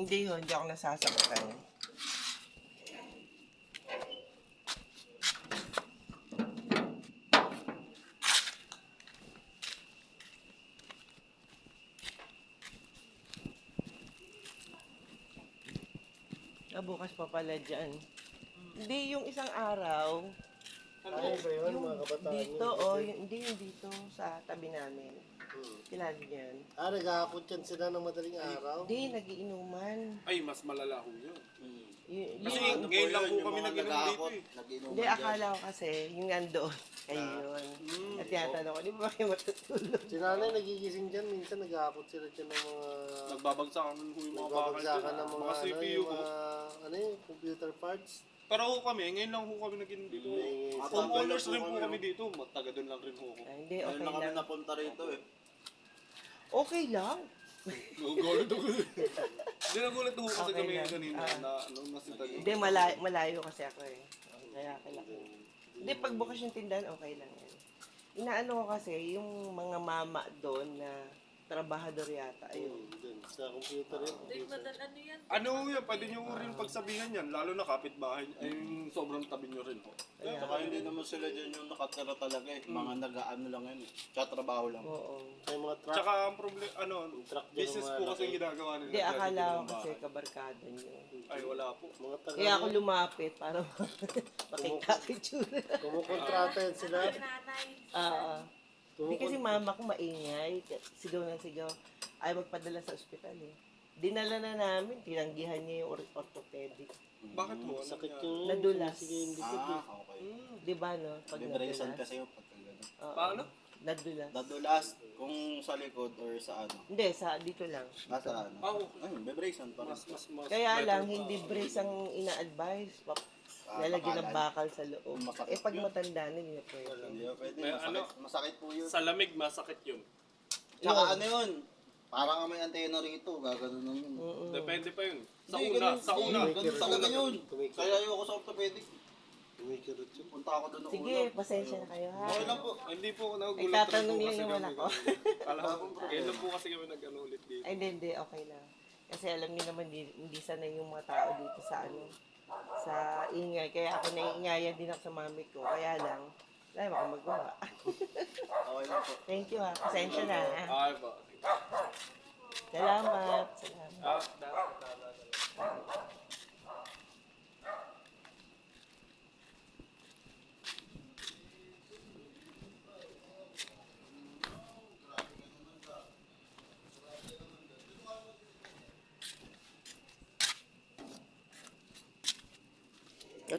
Hindi yun, hindi ako nasasaktan. Bukas pa pala dyan. Hindi, yung isang araw, Ano ba yun, yung mga kabataan? dito, hindi yung dito sa tabi namin. Kilala niyo yan? Nag-aakot yan sila ng madaling araw. Hindi, nagiinuman. Ay, mas malala ho yun. Kasi Yung, ngayon lang po kami nag-inom dito eh. hindi, akala ko kasi, yung nandoon, kayo yun. At tinatanong ko, di ba kayo matutulog? Si nanay nagigising dyan, minsan nag-aakot sila dyan ng mga... Nagbabagsakan ho yung mga bakal Nagbabagsakan ng mga, CPU yung ho. computer parts. Pero ho kami, ngayon lang ho kami nag-inom dito. Homeowners rin po kami dito. Taga doon lang rin ho ako. Hindi, okay Kami lang. napunta rito eh. Okay lang. Nagugulat ako. Hindi nagulat ho kasi Okay kami lang. kanina na nasita niyo. Hindi, malayo kasi ako eh. Kaya kailangan. Hindi, pag bukas yung tindahan, okay lang yan. Inaano ko kasi, yung mga mama doon na trabahador yata, ayun. Dun, sa computer yun. Ano yan? Pwede nyo rin pagsabihan yan. Lalo na kapitbahay. Ay, yung sobrang tabi nyo rin ho. Saka hindi naman sila dyan yung nakatira talaga eh. Mga nag-aano lang yun eh. Tsaka trabaho lang. Oo. May mga truck. Tsaka ang problema, Truck dyan business mga po laki. kasi yung ginagawa nila. Hindi, Kaya akala hindi ko ng kasi bahay. kabarkada niyo. Ay, wala po. Mga taga. Kaya ako lumapit para makita ko itsura. Kumukontrata yan sila. Hindi kasi mama ko maingay, sigaw ng sigaw. Ay magpadala sa ospital eh. Dinala na namin, tinanggihan niya yung orthopedic. Bakit mo? Sakit yung... Nadulas. Sige, hindi ko. Okay. Di ba no? Pag Vibration nadulas. kasi yung pagka gano'n. Oo. Paano? Nadulas. Nadulas kung sa likod or sa ano. Hindi, dito lang. Nasa ano. Okay. Ayun, vibration pa rin. Mas Kaya better lang, pa. hindi brace ang ina-advise. Lalagyan ng bakal sa loob. Masakit Pag yun. matanda na, hindi na pwede. Hindi ba pwede. May Masakit, ano? masakit po yun. Sa lamig, masakit yun. Tsaka ano yun? Parang may antena rito. Gaganon na yun. Depende pa yun. Sa Hindi, una, ganun- sa una. hindi, ganun talaga yun. Tumikirot. Kaya ayoko sa orthopedic. Kumikirot yun. Punta ako doon ng Sige, pasensya na kayo ha. Okay lang po. Hindi po ako Ay, nagugulat. tatanong lang naman ako. Alam ko, ngayon lang po kasi kami nag-ano ulit dito. Ay, hindi, okay lang. Kasi alam niyo naman, hindi sanay yung mga tao dito sa sa ingay. Kaya ako naiingayan din ako sa mami ko. Kaya lang, wala naman akong magawa. Okay lang po. Thank you ha. Pasensya na ha. Ay po. Salamat. Salamat.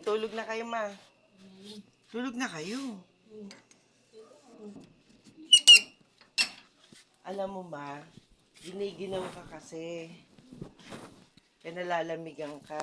Tulog na kayo, ma. Tulog na kayo. Alam mo ba, giniginaw ka kasi. Kaya nalalamigan ka.